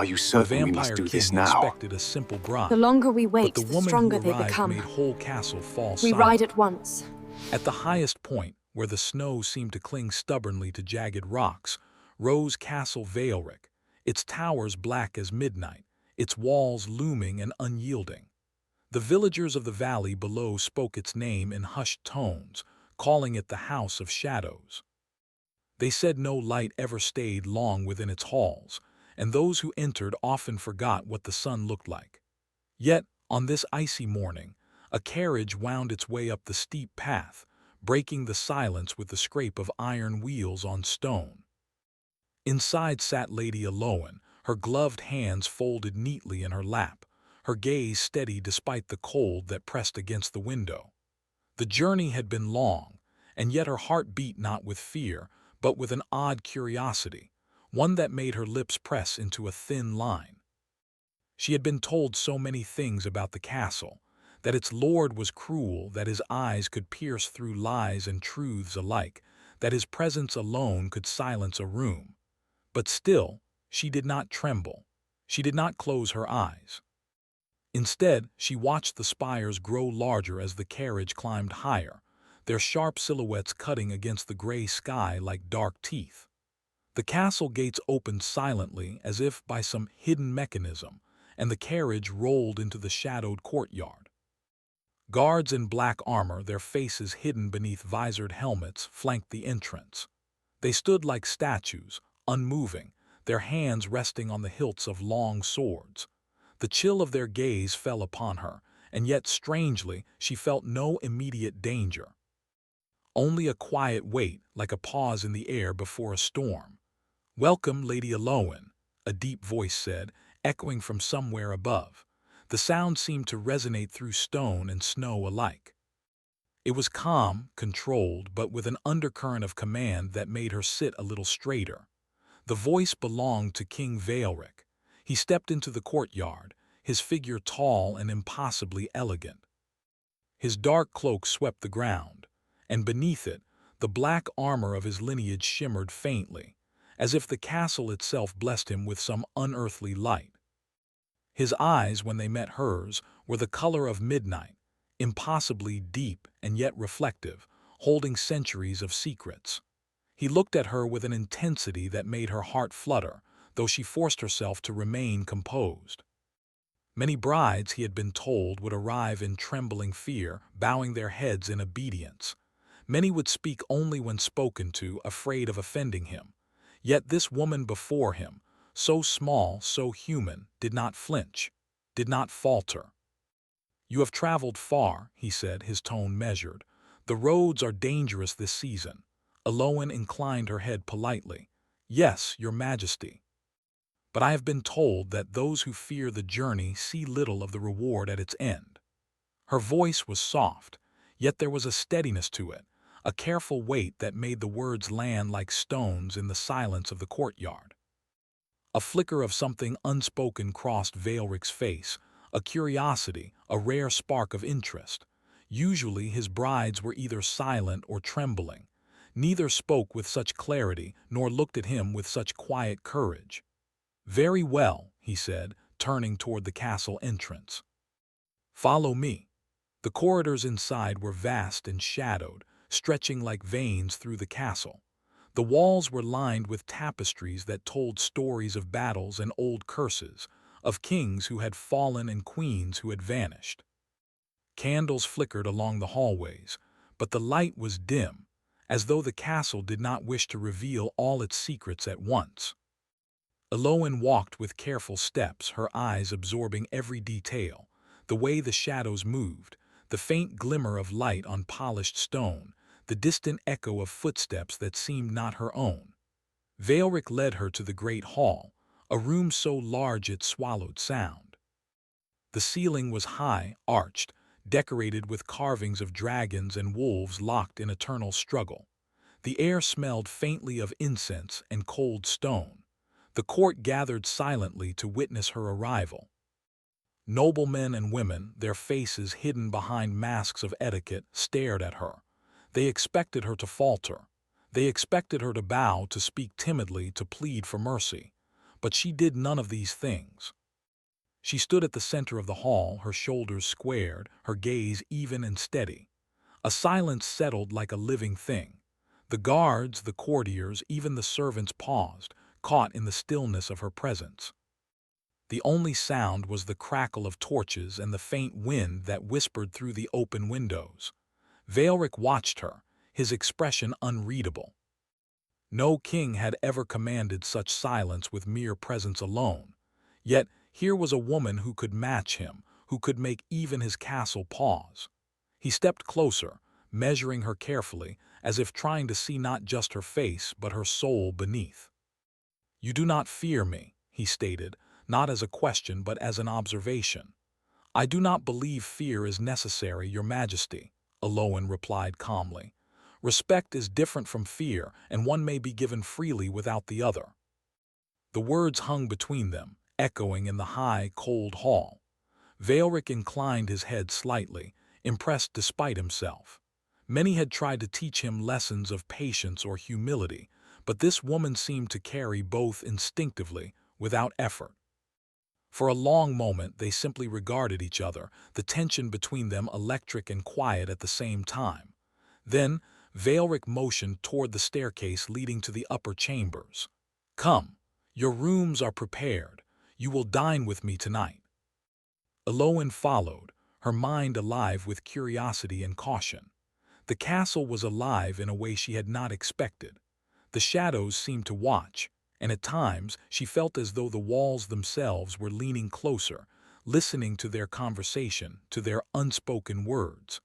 Are you The certain we must vampire do this king now? expected a simple bride, The longer we but wait, the the woman stronger who they arrived become. made whole castle fall We silent. ride at once. At the highest point, where the snow seemed to cling stubbornly to jagged rocks, rose Castle Werewolf, its towers black as midnight, its walls looming and unyielding. The villagers of the valley below spoke its name in hushed tones, calling it the House of Shadows. They said no light ever stayed long within its halls, and those who entered often forgot what the sun looked like. Yet, on this icy morning, a carriage wound its way up the steep path, breaking the silence with the scrape of iron wheels on stone. Inside sat Lady Aloan, her gloved hands folded neatly in her lap, her gaze steady despite the cold that pressed against the window. The journey had been long, and yet her heart beat not with fear, but with an odd curiosity, one that made her lips press into a thin line. She had been told so many things about the castle, that its lord was cruel, that his eyes could pierce through lies and truths alike, that his presence alone could silence a room. But still, she did not tremble. She did not close her eyes. Instead, she watched the spires grow larger as the carriage climbed higher, their sharp silhouettes cutting against the gray sky like dark teeth. The castle gates opened silently as if by some hidden mechanism, and the carriage rolled into the shadowed courtyard. Guards in black armor, their faces hidden beneath visored helmets, flanked the entrance. They stood like statues, unmoving, their hands resting on the hilts of long swords. The chill of their gaze fell upon her, and yet strangely she felt no immediate danger. Only a quiet wait, like a pause in the air before a storm. "Welcome, Lady Aloan," a deep voice said, echoing from somewhere above. The sound seemed to resonate through stone and snow alike. It was calm, controlled, but with an undercurrent of command that made her sit a little straighter. The voice belonged to King Werewolf. He stepped into the courtyard, his figure tall and impossibly elegant. His dark cloak swept the ground, and beneath it, the black armor of his lineage shimmered faintly, as if the castle itself blessed him with some unearthly light. His eyes, when they met hers, were the color of midnight, impossibly deep and yet reflective, holding centuries of secrets. He looked at her with an intensity that made her heart flutter, though she forced herself to remain composed. Many brides, he had been told, would arrive in trembling fear, bowing their heads in obedience. Many would speak only when spoken to, afraid of offending him. Yet this woman before him, so small, so human, did not flinch, did not falter. "You have traveled far," he said, his tone measured. "The roads are dangerous this season." Aloan inclined her head politely. "Yes, your majesty. But I have been told that those who fear the journey see little of the reward at its end." Her voice was soft, yet there was a steadiness to it, a careful weight that made the words land like stones in the silence of the courtyard. A flicker of something unspoken crossed Vailric's face, a curiosity, a rare spark of interest. Usually his brides were either silent or trembling. Neither spoke with such clarity, nor looked at him with such quiet courage. "Very well," he said, turning toward the castle entrance. "Follow me." The corridors inside were vast and shadowed, stretching like veins through the castle. The walls were lined with tapestries that told stories of battles and old curses, of kings who had fallen and queens who had vanished. Candles flickered along the hallways, but the light was dim, as though the castle did not wish to reveal all its secrets at once. Aloan walked with careful steps, her eyes absorbing every detail, the way the shadows moved, the faint glimmer of light on polished stone, the distant echo of footsteps that seemed not her own. Vailric led her to the great hall, a room so large it swallowed sound. The ceiling was high, arched, decorated with carvings of dragons and wolves locked in eternal struggle. The air smelled faintly of incense and cold stone. The court gathered silently to witness her arrival. Noblemen and women, their faces hidden behind masks of etiquette, stared at her. They expected her to falter. They expected her to bow, to speak timidly, to plead for mercy. But she did none of these things. She stood at the center of the hall, her shoulders squared, her gaze even and steady. A silence settled like a living thing. The guards, the courtiers, even the servants paused, caught in the stillness of her presence. The only sound was the crackle of torches and the faint wind that whispered through the open windows. Veilric watched her, his expression unreadable. No king had ever commanded such silence with mere presence alone. Yet here was a woman who could match him, who could make even his castle pause. He stepped closer, measuring her carefully, as if trying to see not just her face but her soul beneath. "You do not fear me," he stated, not as a question but as an observation. "I do not believe fear is necessary, Your Majesty," Aloan replied calmly. "Respect is different from fear, and one may be given freely without the other." The words hung between them, echoing in the high, cold hall. Veilric inclined his head slightly, impressed despite himself. Many had tried to teach him lessons of patience or humility, but this woman seemed to carry both instinctively, without effort. For a long moment they simply regarded each other, the tension between them electric and quiet at the same time. Then Veilric motioned toward the staircase leading to the upper chambers. "Come, your rooms are prepared. You will dine with me tonight." Aloan followed, her mind alive with curiosity and caution. The castle was alive in a way she had not expected. The shadows seemed to watch, and at times she felt as though the walls themselves were leaning closer, listening to their conversation, to their unspoken words.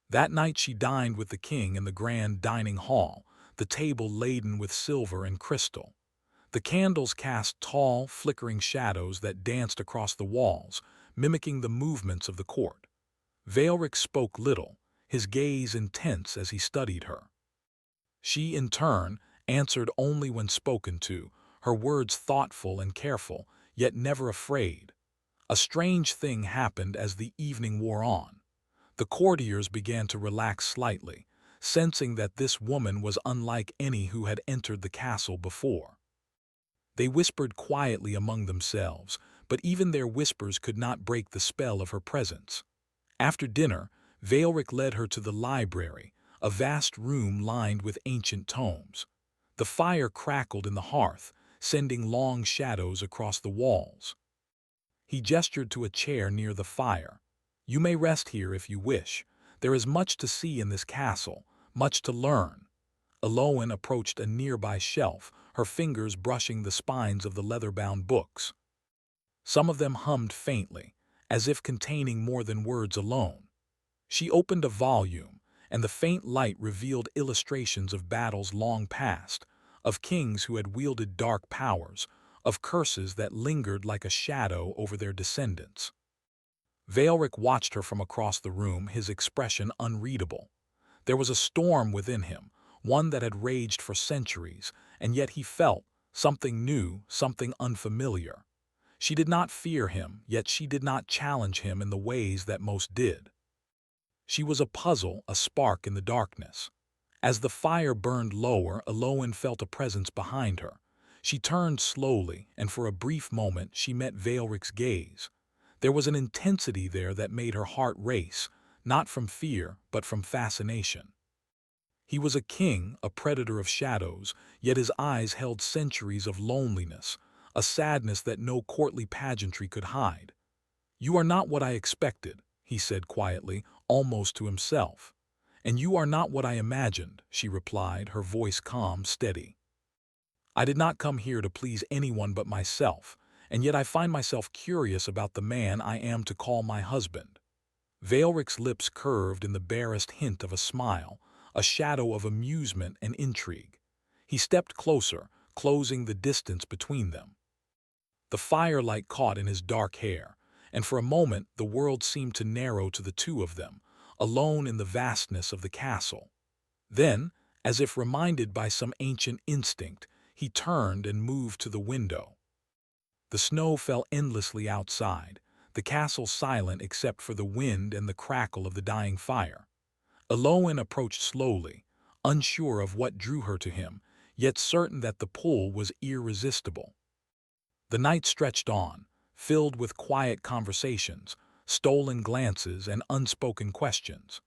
That night she dined with the king in the grand dining hall, the table laden with silver and crystal. The candles cast tall, flickering shadows that danced across the walls, mimicking the movements of the court. Veilric spoke little, his gaze intense as he studied her. She, in turn, answered only when spoken to, her words thoughtful and careful, yet never afraid. A strange thing happened as the evening wore on. The courtiers began to relax slightly, sensing that this woman was unlike any who had entered the castle before. They whispered quietly among themselves, but even their whispers could not break the spell of her presence. After dinner, Veilric led her to the library, a vast room lined with ancient tomes. The fire crackled in the hearth, sending long shadows across the walls. He gestured to a chair near the fire. "You may rest here if you wish. There is much to see in this castle, much to learn." Aloan approached a nearby shelf, her fingers brushing the spines of the leather-bound books. Some of them hummed faintly, as if containing more than words alone. She opened a volume, and the faint light revealed illustrations of battles long past, of kings who had wielded dark powers, of curses that lingered like a shadow over their descendants. Veilric watched her from across the room, his expression unreadable. There was a storm within him, one that had raged for centuries, and yet he felt something new, something unfamiliar. She did not fear him, yet she did not challenge him in the ways that most did. She was a puzzle, a spark in the darkness. As the fire burned lower, Aloan felt a presence behind her. She turned slowly, and for a brief moment she met Veilric's gaze. There was an intensity there that made her heart race, not from fear, but from fascination. He was a king, a predator of shadows, yet his eyes held centuries of loneliness, a sadness that no courtly pageantry could hide. "You are not what I expected," he said quietly, almost to himself. "And you are not what I imagined," she replied, her voice calm, steady. "I did not come here to please anyone but myself, and yet I find myself curious about the man I am to call my husband." Veilric's lips curved in the barest hint of a smile, a shadow of amusement and intrigue. He stepped closer, closing the distance between them. The firelight caught in his dark hair, and for a moment the world seemed to narrow to the two of them, alone in the vastness of the castle. Then, as if reminded by some ancient instinct, he turned and moved to the window. The snow fell endlessly outside, the castle silent except for the wind and the crackle of the dying fire. Aloan approached slowly, unsure of what drew her to him, yet certain that the pull was irresistible. The night stretched on, filled with quiet conversations, stolen glances, and unspoken questions.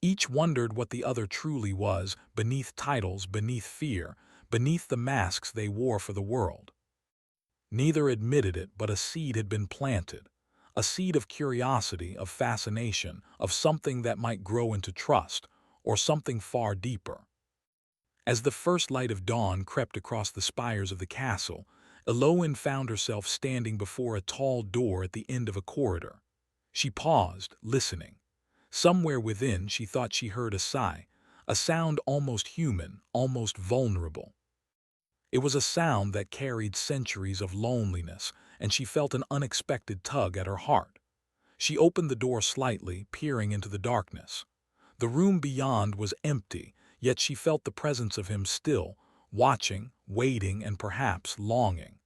Each wondered what the other truly was, beneath titles, beneath fear, beneath the masks they wore for the world. Neither admitted it, but a seed had been planted. A seed of curiosity, of fascination, of something that might grow into trust, or something far deeper. As the first light of dawn crept across the spires of the castle, Eloin found herself standing before a tall door at the end of a corridor. She paused, listening. Somewhere within she thought she heard a sigh, a sound almost human, almost vulnerable. It was a sound that carried centuries of loneliness, and she felt an unexpected tug at her heart. She opened the door slightly, peering into the darkness. The room beyond was empty, yet she felt the presence of him still, watching, waiting, and perhaps longing.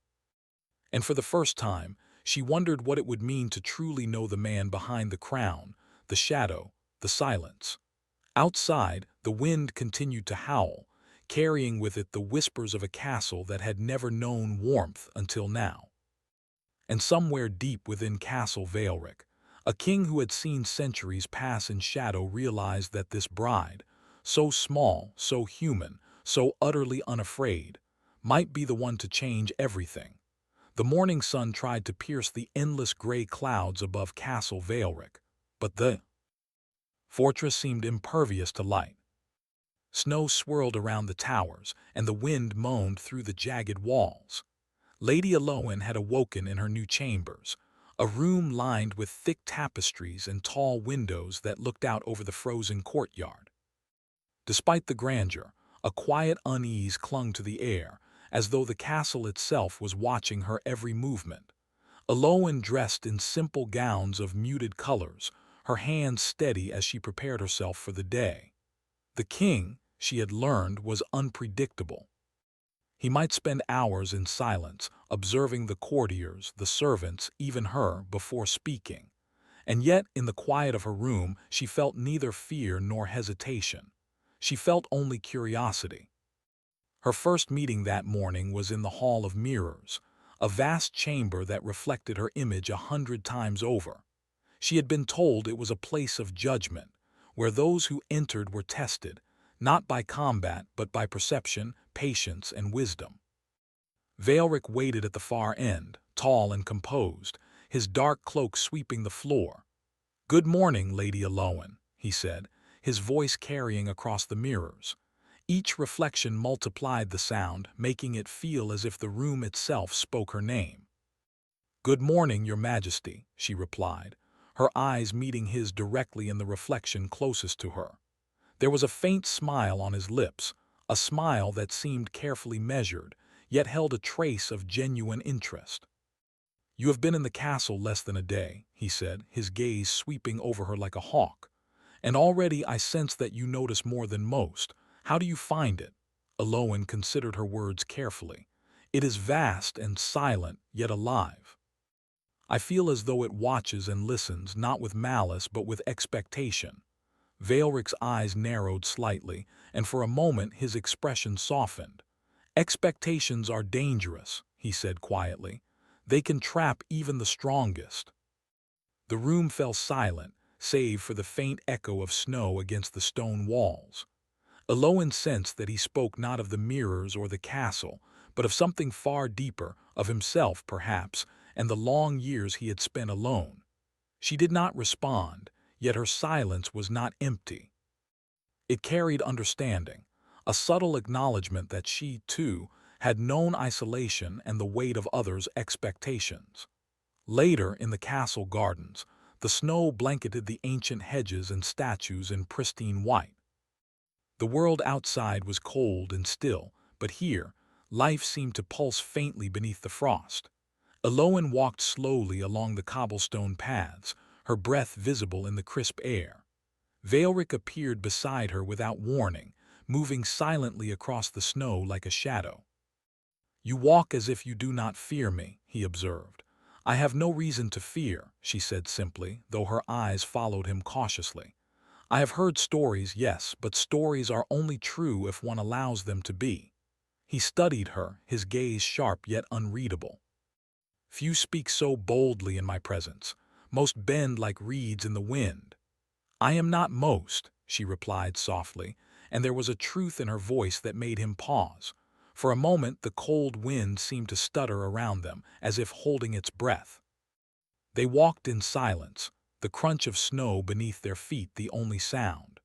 And for the first time, she wondered what it would mean to truly know the man behind the crown, the shadow, the silence. Outside, the wind continued to howl, carrying with it the whispers of a castle that had never known warmth until now. And somewhere deep within Castle Vaelric, a king who had seen centuries pass in shadow realized that this bride, so small, so human, so utterly unafraid, might be the one to change everything. The morning sun tried to pierce the endless gray clouds above Castle Vaelric, but the fortress seemed impervious to light. Snow swirled around the towers, and the wind moaned through the jagged walls. Lady Eloin had awoken in her new chambers, a room lined with thick tapestries and tall windows that looked out over the frozen courtyard. Despite the grandeur, a quiet unease clung to the air, as though the castle itself was watching her every movement. Eloin dressed in simple gowns of muted colors, her hands steady as she prepared herself for the day. The king, she had learned, was unpredictable. He might spend hours in silence, observing the courtiers, the servants, even her, before speaking. And yet, in the quiet of her room, she felt neither fear nor hesitation. She felt only curiosity. Her first meeting that morning was in the Hall of Mirrors, a vast chamber that reflected her image 100 times over. She had been told it was a place of judgment, where those who entered were tested, not by combat but by perception, patience, and wisdom. Vaelric waited at the far end, tall and composed, his dark cloak sweeping the floor. "Good morning, Lady Eloin," he said, his voice carrying across the mirrors. Each reflection multiplied the sound, making it feel as if the room itself spoke her name. "Good morning, Your Majesty," she replied, her eyes meeting his directly in the reflection closest to her. There was a faint smile on his lips, a smile that seemed carefully measured, yet held a trace of genuine interest. "You have been in the castle less than a day," he said, his gaze sweeping over her like a hawk. "And already I sense that you notice more than most. How do you find it?" Eloin considered her words carefully. "It is vast and silent, yet alive. I feel as though it watches and listens, not with malice but with expectation." Vaelric's eyes narrowed slightly, and for a moment his expression softened. "Expectations are dangerous," he said quietly. "They can trap even the strongest." The room fell silent, save for the faint echo of snow against the stone walls. Eloin sensed that he spoke not of the mirrors or the castle, but of something far deeper, of himself perhaps, and the long years he had spent alone. She did not respond, yet her silence was not empty. It carried understanding, a subtle acknowledgement that she, too, had known isolation and the weight of others' expectations. Later, in the castle gardens, the snow blanketed the ancient hedges and statues in pristine white. The world outside was cold and still, but here, life seemed to pulse faintly beneath the frost. Eloin walked slowly along the cobblestone paths, her breath visible in the crisp air. Vaelric appeared beside her without warning, moving silently across the snow like a shadow. "You walk as if you do not fear me," he observed. "I have no reason to fear," she said simply, though her eyes followed him cautiously. "I have heard stories, yes, but stories are only true if one allows them to be." He studied her, his gaze sharp yet unreadable. Few speak so boldly in my presence. Most bend like reeds in the wind. I am not most, she replied softly, and there was a truth in her voice that made him pause. For a moment the cold wind seemed to stutter around them, as if holding its breath. They walked in silence, the crunch of snow beneath their feet the only sound.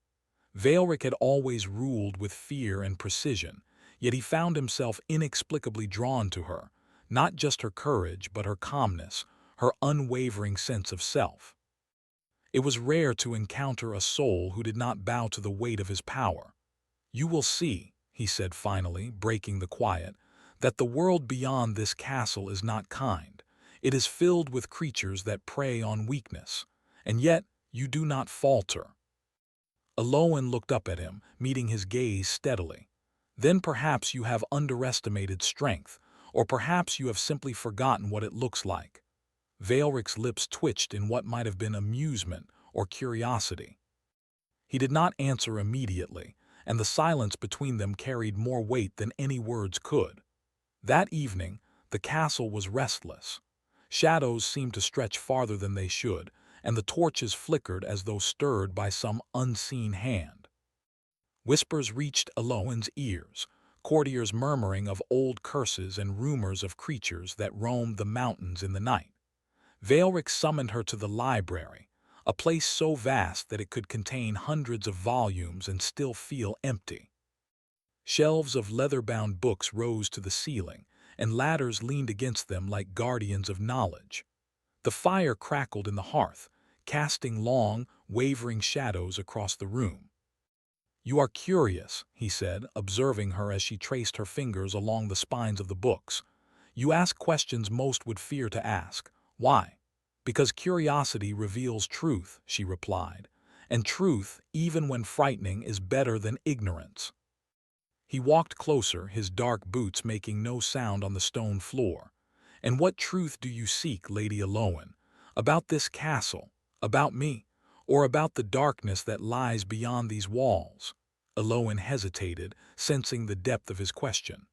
Veilric had always ruled with fear and precision, yet he found himself inexplicably drawn to her, not just her courage but her calmness, her unwavering sense of self. It was rare to encounter a soul who did not bow to the weight of his power. "You will see," he said finally, breaking the quiet, "that the world beyond this castle is not kind. It is filled with creatures that prey on weakness. And yet you do not falter." Aloan looked up at him, meeting his gaze steadily. "Then perhaps you have underestimated strength, or perhaps you have simply forgotten what it looks like." Veilric's lips twitched in what might have been amusement or curiosity. He did not answer immediately, and the silence between them carried more weight than any words could. That evening, the castle was restless. Shadows seemed to stretch farther than they should, and the torches flickered as though stirred by some unseen hand. Whispers reached Aloan's ears, courtiers murmuring of old curses and rumors of creatures that roamed the mountains in the night. Veilric summoned her to the library, a place so vast that it could contain hundreds of volumes and still feel empty. Shelves of leather-bound books rose to the ceiling, and ladders leaned against them like guardians of knowledge. The fire crackled in the hearth, casting long, wavering shadows across the room. "You are curious," he said, observing her as she traced her fingers along the spines of the books. "You ask questions most would fear to ask. Why?" "Because curiosity reveals truth," she replied, "and truth, even when frightening, is better than ignorance." He walked closer, his dark boots making no sound on the stone floor. "And what truth do you seek, Lady Aloan? About this castle? About me? Or about the darkness that lies beyond these walls?" Aloan hesitated, sensing the depth of his question.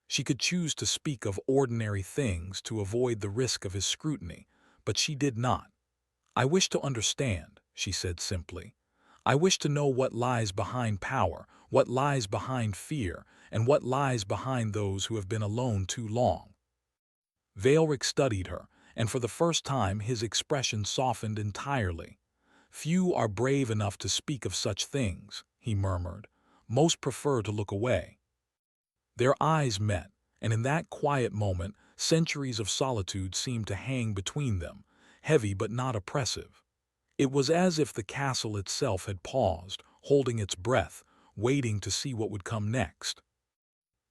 She could choose to speak of ordinary things to avoid the risk of his scrutiny, but she did not. "I wish to understand," she said simply. "I wish to know what lies behind power, what lies behind fear, and what lies behind those who have been alone too long." Veilric studied her, and for the first time his expression softened entirely. "Few are brave enough to speak of such things," he murmured. "Most prefer to look away." Their eyes met, and in that quiet moment, centuries of solitude seemed to hang between them, heavy but not oppressive. It was as if the castle itself had paused, holding its breath, waiting to see what would come next.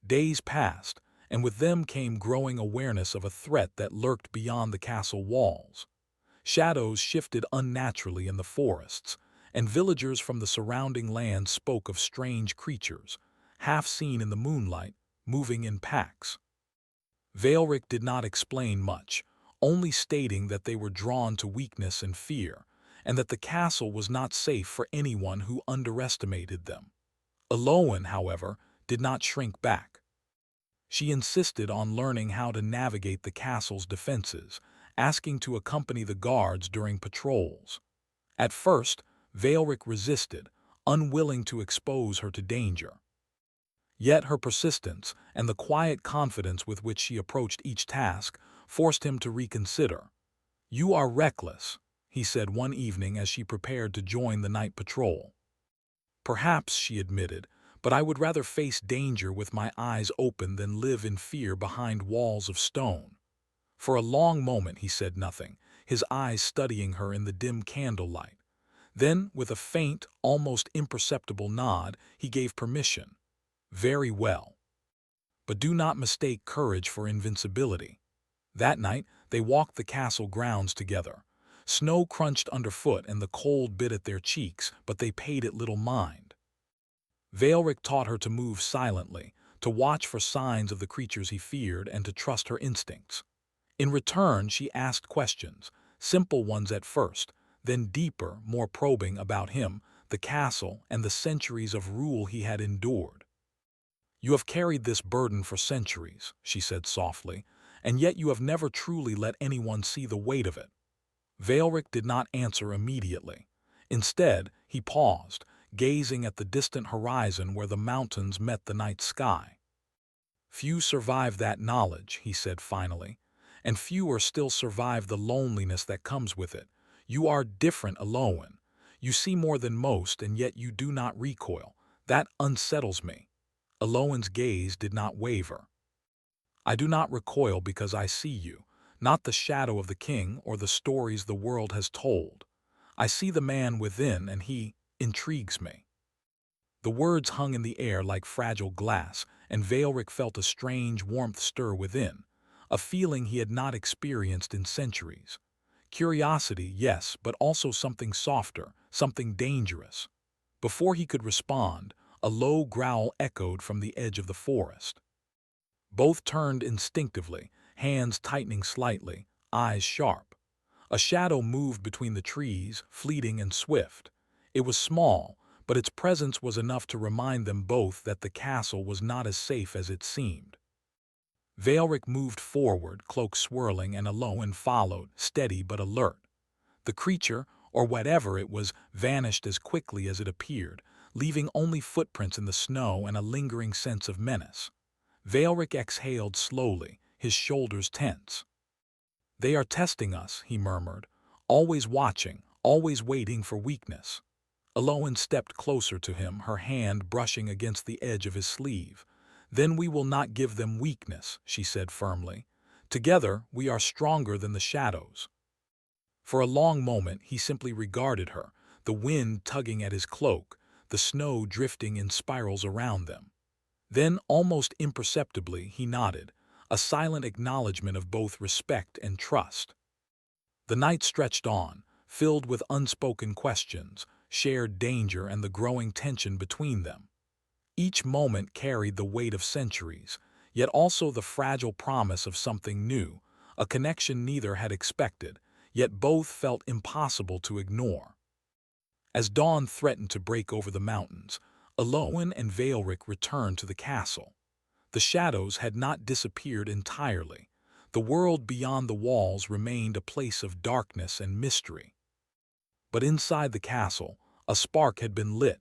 Days passed, and with them came growing awareness of a threat that lurked beyond the castle walls. Shadows shifted unnaturally in the forests, and villagers from the surrounding lands spoke of strange creatures, half seen in the moonlight, moving in packs. Veilric did not explain much, only stating that they were drawn to weakness and fear, and that the castle was not safe for anyone who underestimated them. Aloan, however, did not shrink back. She insisted on learning how to navigate the castle's defenses, asking to accompany the guards during patrols. At first, Veilric resisted, unwilling to expose her to danger. Yet her persistence and the quiet confidence with which she approached each task forced him to reconsider. "You are reckless," he said one evening as she prepared to join the night patrol. "Perhaps," she admitted, "but I would rather face danger with my eyes open than live in fear behind walls of stone." For a long moment he said nothing, his eyes studying her in the dim candlelight. Then, with a faint, almost imperceptible nod, he gave permission. "Very well. But do not mistake courage for invincibility." That night, they walked the castle grounds together. Snow crunched underfoot and the cold bit at their cheeks, but they paid it little mind. Veilric taught her to move silently, to watch for signs of the creatures he feared, and to trust her instincts. In return, she asked questions, simple ones at first, then deeper, more probing about him, the castle, and the centuries of rule he had endured. "You have carried this burden for centuries," she said softly, and yet you have never truly let anyone see the weight of it." Veilric did not answer immediately. Instead, he paused, gazing at the distant horizon where the mountains met the night sky. "Few survive that knowledge," he said finally, "and fewer still survive the loneliness that comes with it. You are different, Aloan. You see more than most, and yet you do not recoil. That unsettles me." Aloan's gaze did not waver. "I do not recoil because I see you, not the shadow of the king or the stories the world has told. I see the man within, and he intrigues me." The words hung in the air like fragile glass, and Veilric felt a strange warmth stir within, a feeling he had not experienced in centuries. Curiosity, yes, but also something softer, something dangerous. Before he could respond, a low growl echoed from the edge of the forest. Both turned instinctively, hands tightening slightly, eyes sharp. A shadow moved between the trees, fleeting and swift. It was small, but its presence was enough to remind them both that the castle was not as safe as it seemed. Veilric moved forward, cloak swirling, and Aloan followed, steady but alert. The creature, or whatever it was, vanished as quickly as it appeared, leaving only footprints in the snow and a lingering sense of menace. Veilric exhaled slowly, his shoulders tense. "They are testing us," he murmured, "always watching, always waiting for weakness." Aloan stepped closer to him, her hand brushing against the edge of his sleeve. "Then we will not give them weakness," she said firmly. "Together we are stronger than the shadows." For a long moment he simply regarded her, the wind tugging at his cloak, the snow drifting in spirals around them. Then, almost imperceptibly, he nodded, a silent acknowledgement of both respect and trust. The night stretched on, filled with unspoken questions, shared danger, and the growing tension between them. Each moment carried the weight of centuries, yet also the fragile promise of something new, a connection neither had expected, yet both felt impossible to ignore. As dawn threatened to break over the mountains, Aloan and Veilric returned to the castle. The shadows had not disappeared entirely. The world beyond the walls remained a place of darkness and mystery. But inside the castle, a spark had been lit: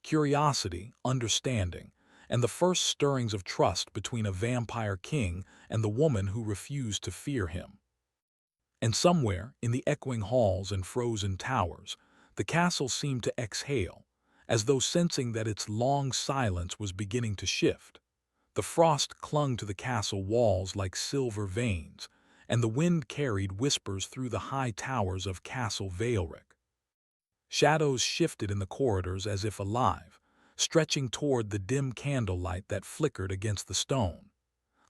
curiosity, understanding, and the first stirrings of trust between a vampire king and the woman who refused to fear him. And somewhere, in the echoing halls and frozen towers, the castle seemed to exhale, as though sensing that its long silence was beginning to shift. The frost clung to the castle walls like silver veins, and the wind carried whispers through the high towers of Castle Veilric. Shadows shifted in the corridors as if alive, stretching toward the dim candlelight that flickered against the stone.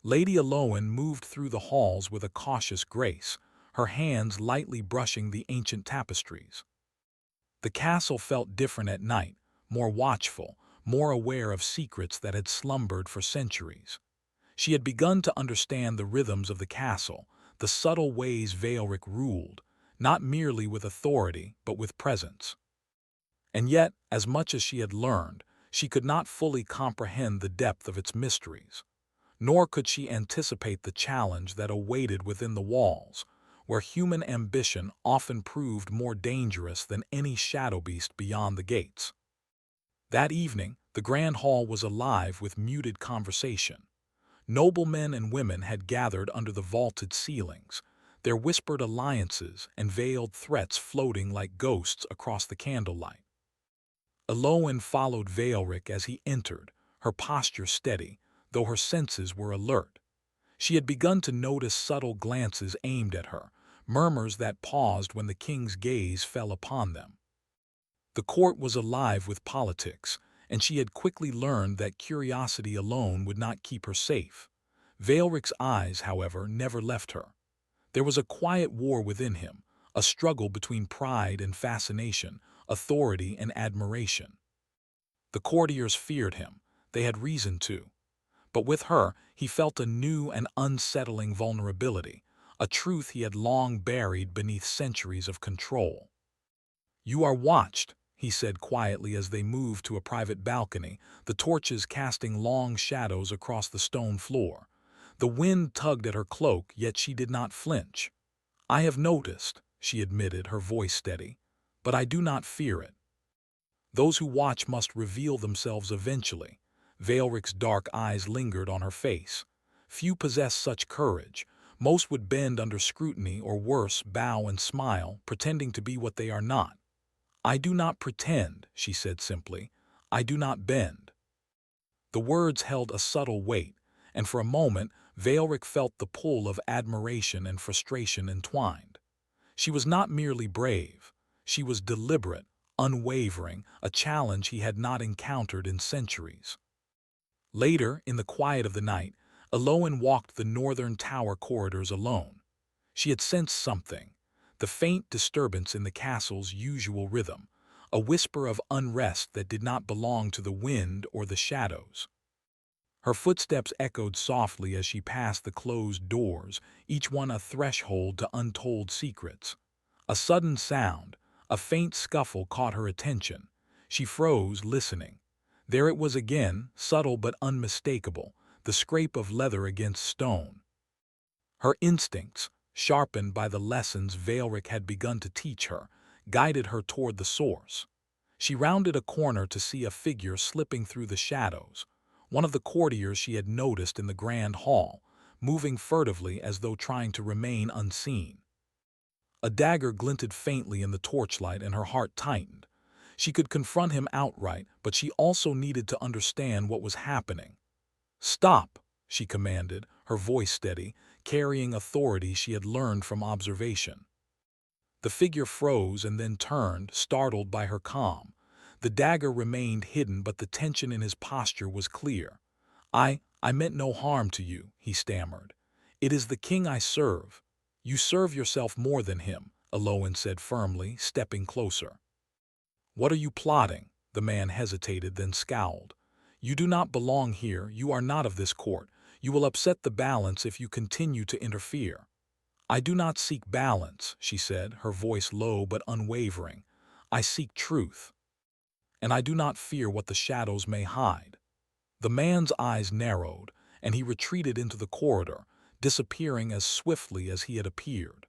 Lady Aloan moved through the halls with a cautious grace, her hands lightly brushing the ancient tapestries. The castle felt different at night, more watchful, more aware of secrets that had slumbered for centuries. She had begun to understand the rhythms of the castle, the subtle ways Veilric ruled, not merely with authority, but with presence. And yet, as much as she had learned, she could not fully comprehend the depth of its mysteries. Nor could she anticipate the challenge that awaited within the walls, where human ambition often proved more dangerous than any shadow beast beyond the gates. That evening, the grand hall was alive with muted conversation. Noblemen and women had gathered under the vaulted ceilings, their whispered alliances and veiled threats floating like ghosts across the candlelight. Aloan followed Veilric as he entered, her posture steady, though her senses were alert. She had begun to notice subtle glances aimed at her, murmurs that paused when the king's gaze fell upon them. The court was alive with politics, and she had quickly learned that curiosity alone would not keep her safe. Veilric's eyes, however, never left her. There was a quiet war within him, a struggle between pride and fascination, authority and admiration. The courtiers feared him; they had reason to. But with her, he felt a new and unsettling vulnerability, a truth he had long buried beneath centuries of control. "You are watched," he said quietly as they moved to a private balcony, the torches casting long shadows across the stone floor. The wind tugged at her cloak, yet she did not flinch. "I have noticed," she admitted, her voice steady, "but I do not fear it. Those who watch must reveal themselves eventually." Valric's dark eyes lingered on her face. Few possess such courage. Most would bend under scrutiny or worse, bow and smile, pretending to be what they are not. "I do not pretend," she said simply. "I do not bend." The words held a subtle weight, and for a moment Valric felt the pull of admiration and frustration entwined. She was not merely brave. She was deliberate, unwavering, a challenge he had not encountered in centuries. Later, in the quiet of the night, Eloin walked the northern tower corridors alone. She had sensed something, the faint disturbance in the castle's usual rhythm, a whisper of unrest that did not belong to the wind or the shadows. Her footsteps echoed softly as she passed the closed doors, each one a threshold to untold secrets. A sudden sound, a faint scuffle caught her attention. She froze, listening. There it was again, subtle but unmistakable, the scrape of leather against stone. Her instincts, sharpened by the lessons Valric had begun to teach her, guided her toward the source. She rounded a corner to see a figure slipping through the shadows, one of the courtiers she had noticed in the grand hall, moving furtively as though trying to remain unseen. A dagger glinted faintly in the torchlight and her heart tightened. She could confront him outright, but she also needed to understand what was happening. "Stop," she commanded, her voice steady, carrying authority she had learned from observation. The figure froze and then turned, startled by her calm. The dagger remained hidden, but the tension in his posture was clear. I meant no harm to you," he stammered. "It is the king I serve." "You serve yourself more than him," Eloin said firmly, stepping closer. "What are you plotting?" The man hesitated, then scowled. "You do not belong here, you are not of this court. You will upset the balance if you continue to interfere." "I do not seek balance," she said, her voice low but unwavering. "I seek truth. And I do not fear what the shadows may hide." The man's eyes narrowed, and he retreated into the corridor, disappearing as swiftly as he had appeared.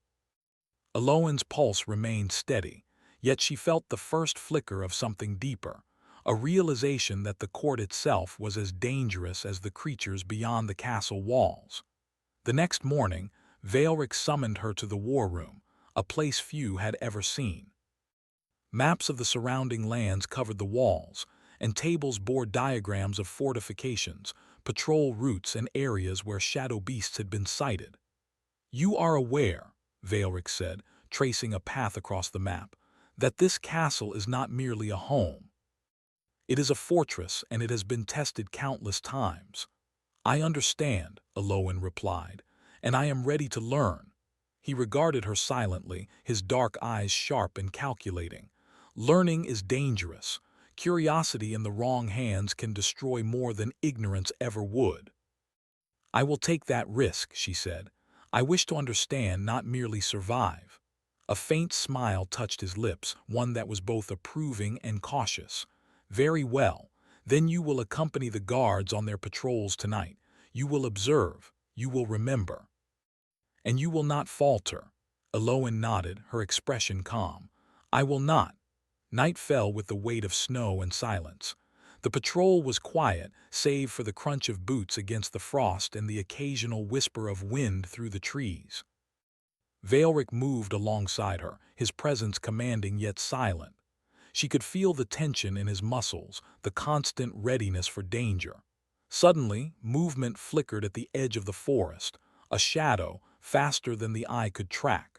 Eloin's pulse remained steady, yet she felt the first flicker of something deeper, a realization that the court itself was as dangerous as the creatures beyond the castle walls. The next morning, Valric summoned her to the war room, a place few had ever seen. Maps of the surrounding lands covered the walls, and tables bore diagrams of fortifications, patrol routes, and areas where shadow beasts had been sighted. "You are aware," Valric said, tracing a path across the map, "that this castle is not merely a home. It is a fortress, and it has been tested countless times." "I understand," Eloin replied, "and I am ready to learn." He regarded her silently, his dark eyes sharp and calculating. Learning is dangerous. Curiosity in the wrong hands can destroy more than ignorance ever would. "I will take that risk," she said. "I wish to understand, not merely survive." A faint smile touched his lips, one that was both approving and cautious. "Very well. Then you will accompany the guards on their patrols tonight. You will observe. You will remember. And you will not falter." Eloin nodded, her expression calm. "I will not." Night fell with the weight of snow and silence. The patrol was quiet, save for the crunch of boots against the frost and the occasional whisper of wind through the trees. Valric moved alongside her, his presence commanding yet silent. She could feel the tension in his muscles, the constant readiness for danger. Suddenly, movement flickered at the edge of the forest, a shadow, faster than the eye could track.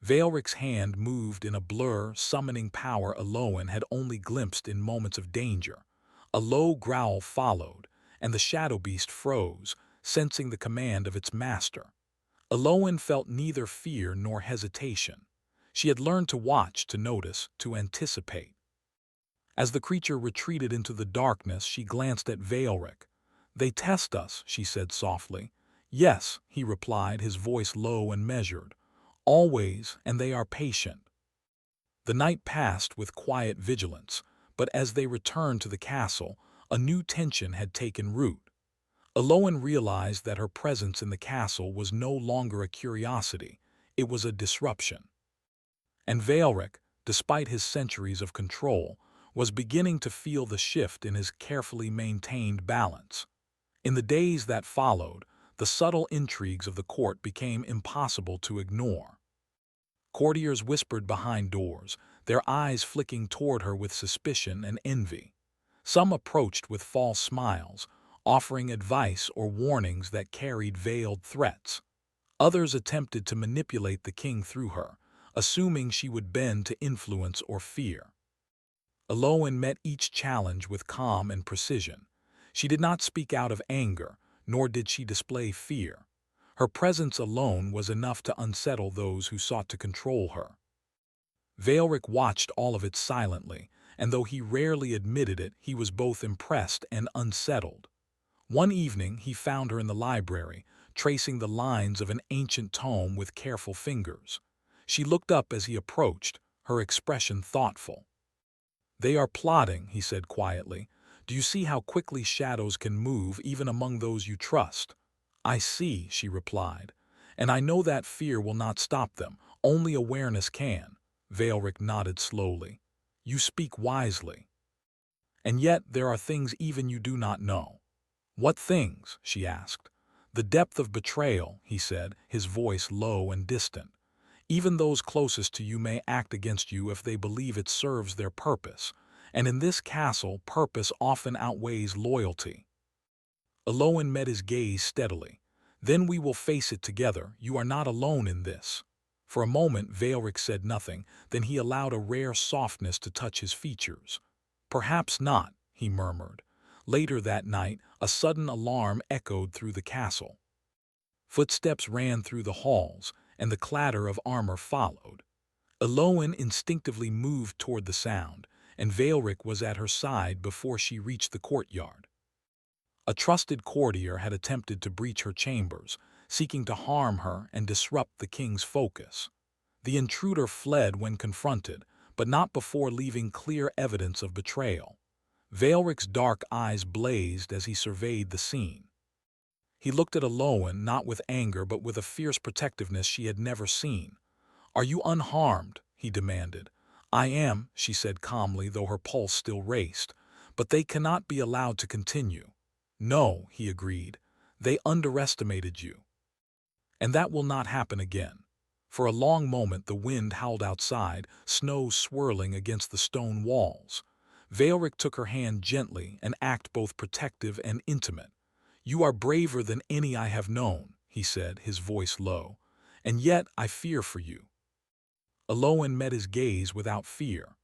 Valric's hand moved in a blur, summoning power Eloin had only glimpsed in moments of danger. A low growl followed, and the shadow beast froze, sensing the command of its master. Eloin felt neither fear nor hesitation. She had learned to watch, to notice, to anticipate. As the creature retreated into the darkness, she glanced at Valric. "They test us," she said softly. "Yes," he replied, his voice low and measured. "Always, and they are patient." The night passed with quiet vigilance, but as they returned to the castle, a new tension had taken root. Aloan realized that her presence in the castle was no longer a curiosity, it was a disruption. And Veilric, despite his centuries of control, was beginning to feel the shift in his carefully maintained balance. In the days that followed, the subtle intrigues of the court became impossible to ignore. Courtiers whispered behind doors, their eyes flicking toward her with suspicion and envy. Some approached with false smiles, offering advice or warnings that carried veiled threats. Others attempted to manipulate the king through her, assuming she would bend to influence or fear. Aloan met each challenge with calm and precision. She did not speak out of anger, nor did she display fear. Her presence alone was enough to unsettle those who sought to control her. Veilric watched all of it silently, and though he rarely admitted it, he was both impressed and unsettled. One evening he found her in the library, tracing the lines of an ancient tome with careful fingers. She looked up as he approached, her expression thoughtful. "They are plotting," he said quietly. "Do you see how quickly shadows can move even among those you trust?" "I see," she replied. "And I know that fear will not stop them, only awareness can." Veilric nodded slowly. "You speak wisely. And yet there are things even you do not know." "What things?" she asked. "The depth of betrayal," he said, his voice low and distant. "Even those closest to you may act against you if they believe it serves their purpose, and in this castle purpose often outweighs loyalty." Aloan met his gaze steadily. "Then we will face it together. You are not alone in this." For a moment Veilric said nothing, then he allowed a rare softness to touch his features. "Perhaps not," he murmured. Later that night, a sudden alarm echoed through the castle. Footsteps ran through the halls, and the clatter of armor followed. Aloan instinctively moved toward the sound, and Veilric was at her side before she reached the courtyard. A trusted courtier had attempted to breach her chambers, seeking to harm her and disrupt the king's focus. The intruder fled when confronted, but not before leaving clear evidence of betrayal. Veilric's dark eyes blazed as he surveyed the scene. He looked at Aloan not with anger but with a fierce protectiveness she had never seen. "Are you unharmed?" he demanded. "I am," she said calmly, though her pulse still raced. "But they cannot be allowed to continue." "No," he agreed. "They underestimated you. And that will not happen again." For a long moment the wind howled outside, snow swirling against the stone walls. Veilric took her hand gently, an act both protective and intimate. "You are braver than any I have known," he said, his voice low. "And yet I fear for you." Aloan met his gaze without fear.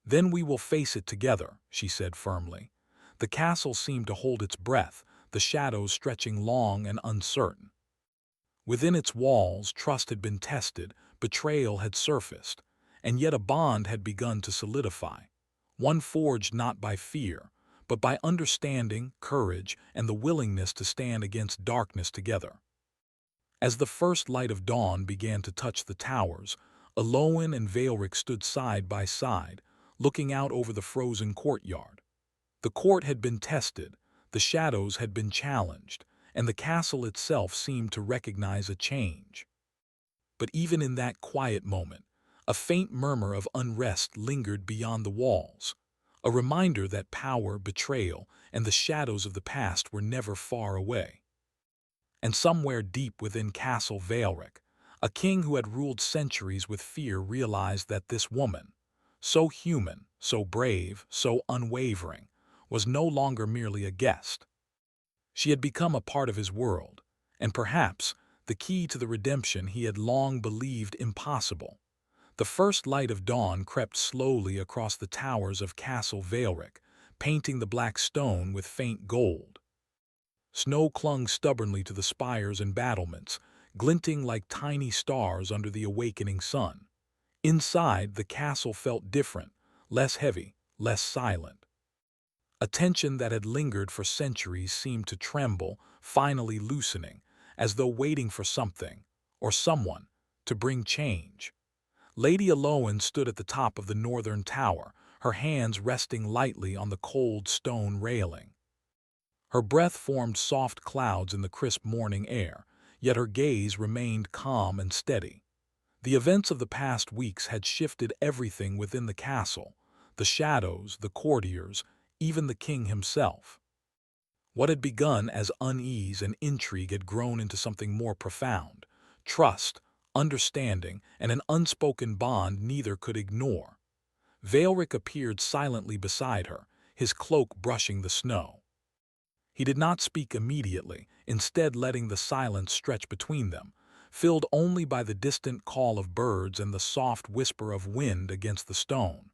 "Then we will face it together," she said firmly. The castle seemed to hold its breath, the shadows stretching long and uncertain. Within its walls, trust had been tested, betrayal had surfaced, and yet a bond had begun to solidify. One forged not by fear, but by understanding, courage, and the willingness to stand against darkness together. As the first light of dawn began to touch the towers, Aloan and Veilric stood side by side, looking out over the frozen courtyard. The court had been tested, the shadows had been challenged, and the castle itself seemed to recognize a change. But even in that quiet moment, a faint murmur of unrest lingered beyond the walls, a reminder that power, betrayal, and the shadows of the past were never far away. And somewhere deep within Castle Veilric, a king who had ruled centuries with fear realized that this woman, so human, so brave, so unwavering, was no longer merely a guest. She had become a part of his world, and perhaps the key to the redemption he had long believed impossible. The first light of dawn crept slowly across the towers of Castle Veilric, painting the black stone with faint gold. Snow clung stubbornly to the spires and battlements, glinting like tiny stars under the awakening sun. Inside, the castle felt different, less heavy, less silent. A tension that had lingered for centuries seemed to tremble, finally loosening, as though waiting for something, or someone, to bring change. Lady Aloan stood at the top of the northern tower, her hands resting lightly on the cold stone railing. Her breath formed soft clouds in the crisp morning air, yet her gaze remained calm and steady. The events of the past weeks had shifted everything within the castle, the shadows, the courtiers, even the king himself. What had begun as unease and intrigue had grown into something more profound: trust, understanding, and an unspoken bond neither could ignore. Veilric appeared silently beside her, his cloak brushing the snow. He did not speak immediately, instead letting the silence stretch between them, filled only by the distant call of birds and the soft whisper of wind against the stone.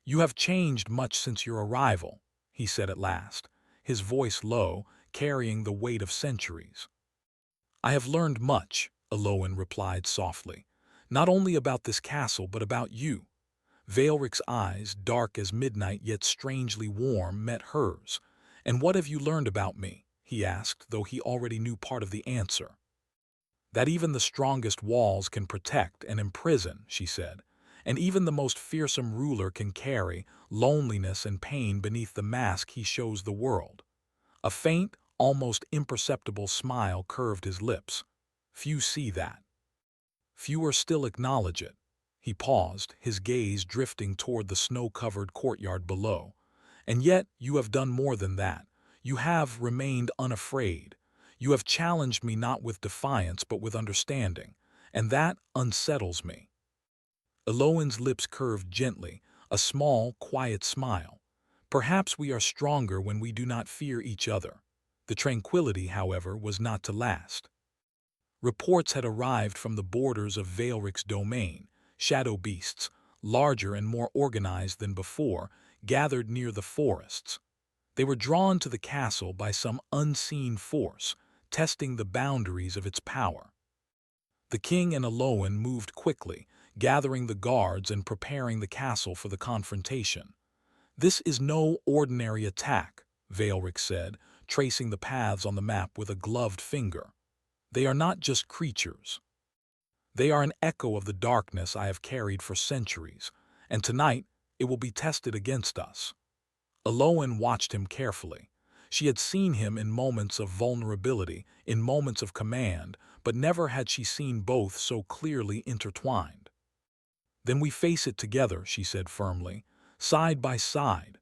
"You have changed much since your arrival," he said at last, his voice low, carrying the weight of centuries. "I have learned much," Eloin replied softly, "not only about this castle but about you." Veilric's eyes, dark as midnight yet strangely warm, met hers. "And what have you learned about me?" he asked, though he already knew part of the answer. "That even the strongest walls can protect and imprison," she said, "and even the most fearsome ruler can carry loneliness and pain beneath the mask he shows the world." A faint, almost imperceptible smile curved his lips. "Few see that. Fewer still acknowledge it." He paused, his gaze drifting toward the snow-covered courtyard below. "And yet you have done more than that. You have remained unafraid. You have challenged me not with defiance but with understanding, and that unsettles me." Eloin's lips curved gently, a small, quiet smile. "Perhaps we are stronger when we do not fear each other." The tranquility, however, was not to last. Reports had arrived from the borders of Veilric's domain. Shadow beasts, larger and more organized than before, gathered near the forests. They were drawn to the castle by some unseen force, testing the boundaries of its power. The king and Eloin moved quickly, gathering the guards and preparing the castle for the confrontation. "This is no ordinary attack," Veilric said, tracing the paths on the map with a gloved finger. "They are not just creatures. They are an echo of the darkness I have carried for centuries, and tonight it will be tested against us." Eloin watched him carefully. She had seen him in moments of vulnerability, in moments of command, but never had she seen both so clearly intertwined. "Then we face it together," she said firmly, "side by side."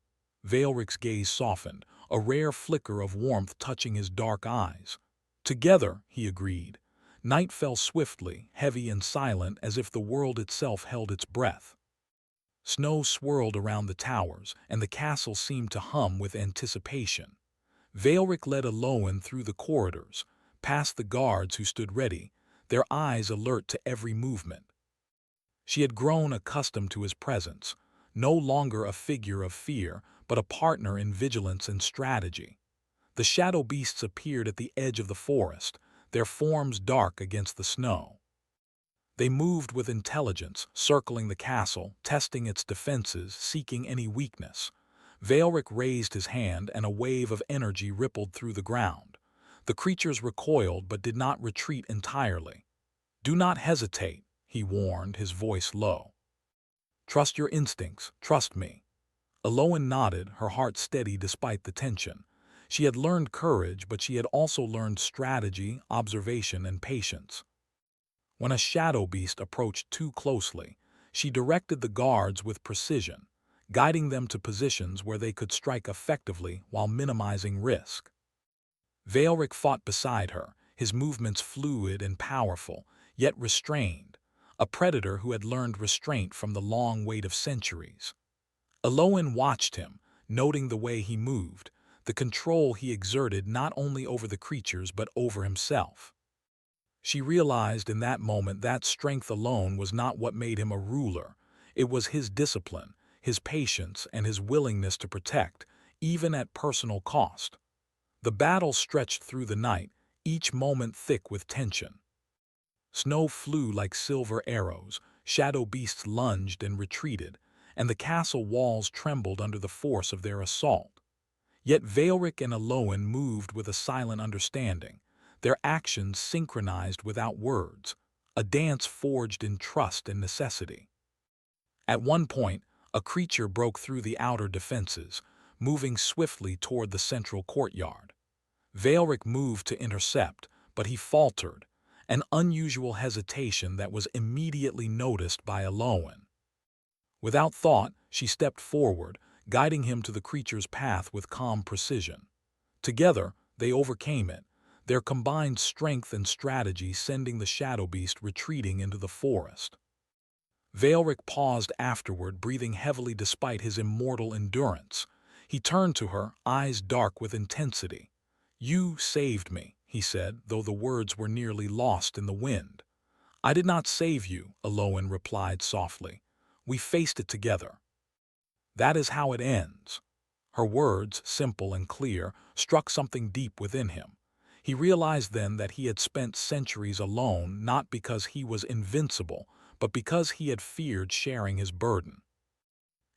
Veilric's gaze softened, a rare flicker of warmth touching his dark eyes. "Together," he agreed. Night fell swiftly, heavy and silent, as if the world itself held its breath. Snow swirled around the towers, and the castle seemed to hum with anticipation. Veilric led Eloin through the corridors, past the guards who stood ready, their eyes alert to every movement. She had grown accustomed to his presence, no longer a figure of fear, but a partner in vigilance and strategy. The shadow beasts appeared at the edge of the forest, their forms dark against the snow. They moved with intelligence, circling the castle, testing its defenses, seeking any weakness. Veilric raised his hand, and a wave of energy rippled through the ground. The creatures recoiled but did not retreat entirely. "Do not hesitate," he warned, his voice low. "Trust your instincts, trust me." Eloin nodded, her heart steady despite the tension. She had learned courage, but she had also learned strategy, observation, and patience. When a shadow beast approached too closely, she directed the guards with precision, guiding them to positions where they could strike effectively while minimizing risk. Veilric fought beside her, his movements fluid and powerful, yet restrained, a predator who had learned restraint from the long weight of centuries. Eloin watched him, noting the way he moved, the control he exerted not only over the creatures but over himself. She realized in that moment that strength alone was not what made him a ruler. It was his discipline, his patience, and his willingness to protect, even at personal cost. The battle stretched through the night, each moment thick with tension. Snow flew like silver arrows, shadow beasts lunged and retreated, and the castle walls trembled under the force of their assault. Yet Veilric and Eloin moved with a silent understanding, their actions synchronized without words, a dance forged in trust and necessity. At one point, a creature broke through the outer defenses, moving swiftly toward the central courtyard. Veilric moved to intercept, but he faltered, an unusual hesitation that was immediately noticed by Aloan. Without thought, she stepped forward, guiding him to the creature's path with calm precision. Together, they overcame it, their combined strength and strategy sending the shadow beast retreating into the forest. Veilric paused afterward, breathing heavily despite his immortal endurance. He turned to her, eyes dark with intensity. "You saved me," he said, though the words were nearly lost in the wind. "I did not save you," Aloan replied softly. "We faced it together. That is how it ends." Her words, simple and clear, struck something deep within him. He realized then that he had spent centuries alone, not because he was invincible, but because he had feared sharing his burden.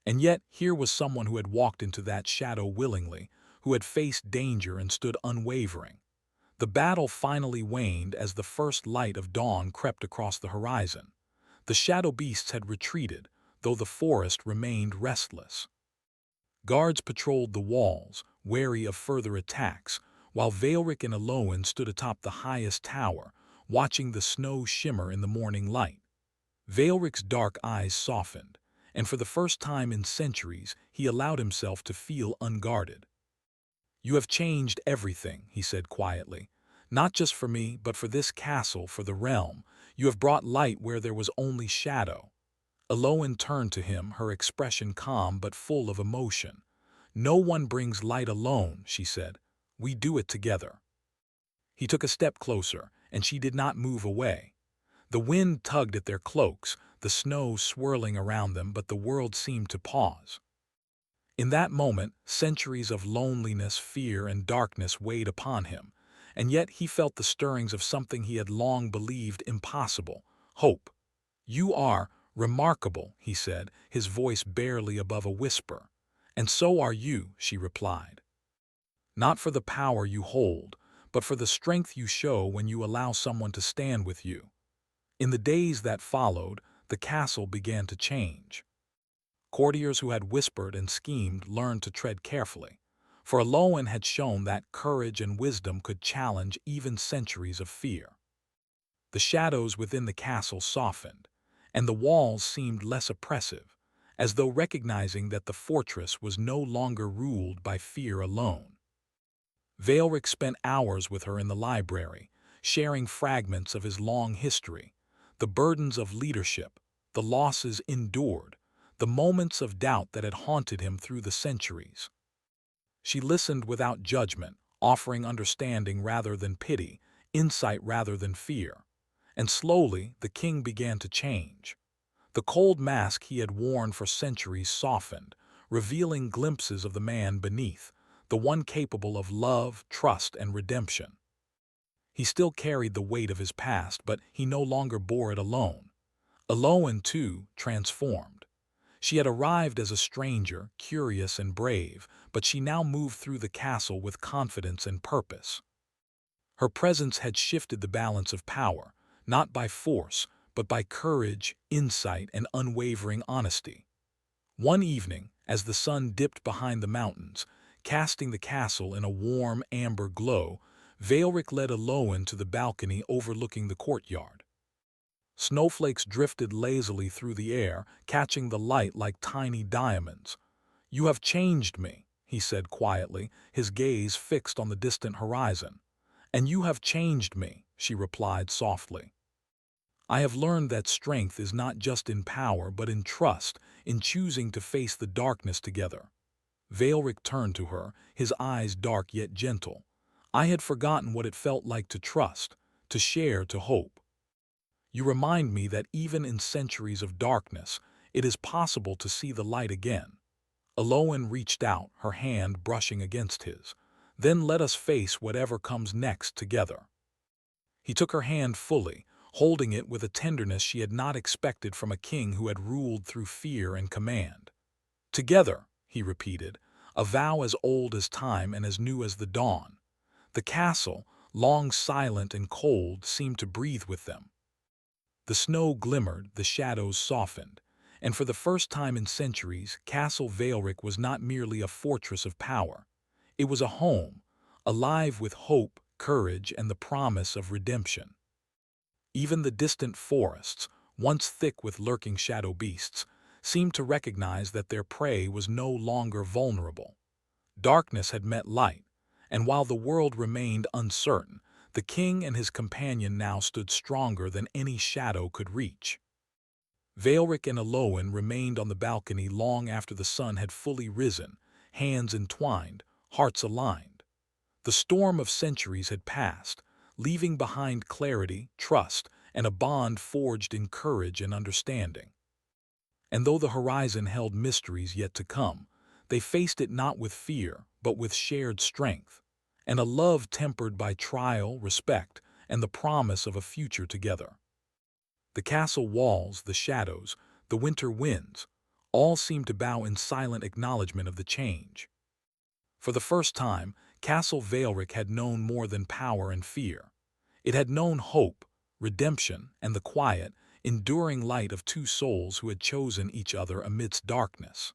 And yet, here was someone who had walked into that shadow willingly, who had faced danger and stood unwavering. The battle finally waned as the first light of dawn crept across the horizon. The shadow beasts had retreated, though the forest remained restless. Guards patrolled the walls, wary of further attacks, while Veilric and Aloan stood atop the highest tower, watching the snow shimmer in the morning light. Veilric's dark eyes softened, and for the first time in centuries he allowed himself to feel unguarded. "You have changed everything," he said quietly. "Not just for me, but for this castle, for the realm. You have brought light where there was only shadow." Aloan turned to him, her expression calm but full of emotion. "No one brings light alone," she said. "We do it together." He took a step closer, and she did not move away. The wind tugged at their cloaks, the snow swirling around them, but the world seemed to pause. In that moment, centuries of loneliness, fear, and darkness weighed upon him, and yet he felt the stirrings of something he had long believed impossible: hope. "You are remarkable," he said, his voice barely above a whisper. "And so are you," she replied. "Not for the power you hold, but for the strength you show when you allow someone to stand with you." In the days that followed, the castle began to change. Courtiers who had whispered and schemed learned to tread carefully, for Aloan had shown that courage and wisdom could challenge even centuries of fear. The shadows within the castle softened, and the walls seemed less oppressive, as though recognizing that the fortress was no longer ruled by fear alone. Veilric spent hours with her in the library, sharing fragments of his long history, the burdens of leadership, the losses endured, the moments of doubt that had haunted him through the centuries. She listened without judgment, offering understanding rather than pity, insight rather than fear. And slowly, the king began to change. The cold mask he had worn for centuries softened, revealing glimpses of the man beneath, the one capable of love, trust, and redemption. He still carried the weight of his past, but he no longer bore it alone. Aloan, too, transformed. She had arrived as a stranger, curious and brave, but she now moved through the castle with confidence and purpose. Her presence had shifted the balance of power, not by force, but by courage, insight, and unwavering honesty. One evening, as the sun dipped behind the mountains, casting the castle in a warm amber glow, Veilric led Aloan to the balcony overlooking the courtyard. Snowflakes drifted lazily through the air, catching the light like tiny diamonds. "You have changed me," he said quietly, his gaze fixed on the distant horizon. "And you have changed me," she replied softly. "I have learned that strength is not just in power, but in trust, in choosing to face the darkness together." Veilric turned to her, his eyes dark yet gentle. "I had forgotten what it felt like to trust, to share, to hope. You remind me that even in centuries of darkness, it is possible to see the light again." Aloan reached out, her hand brushing against his. "Then let us face whatever comes next together." He took her hand fully, holding it with a tenderness she had not expected from a king who had ruled through fear and command. "Together," he repeated, a vow as old as time and as new as the dawn. The castle, long silent and cold, seemed to breathe with them. The snow glimmered, the shadows softened, and for the first time in centuries, Castle Veilric was not merely a fortress of power. It was a home, alive with hope, courage, and the promise of redemption. Even the distant forests, once thick with lurking shadow beasts, seemed to recognize that their prey was no longer vulnerable. Darkness had met light, and while the world remained uncertain, the king and his companion now stood stronger than any shadow could reach. Vaelric and Eloin remained on the balcony long after the sun had fully risen, hands entwined, hearts aligned. The storm of centuries had passed, leaving behind clarity, trust, and a bond forged in courage and understanding. And though the horizon held mysteries yet to come, they faced it not with fear, but with shared strength, and a love tempered by trial, respect, and the promise of a future together. The castle walls, the shadows, the winter winds, all seemed to bow in silent acknowledgement of the change. For the first time, Castle Vaelric had known more than power and fear. It had known hope, redemption, and the quiet, enduring light of two souls who had chosen each other amidst darkness.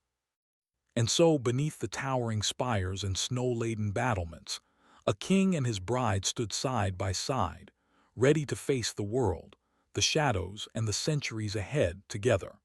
And so, beneath the towering spires and snow-laden battlements, a king and his bride stood side by side, ready to face the world, the shadows, and the centuries ahead together.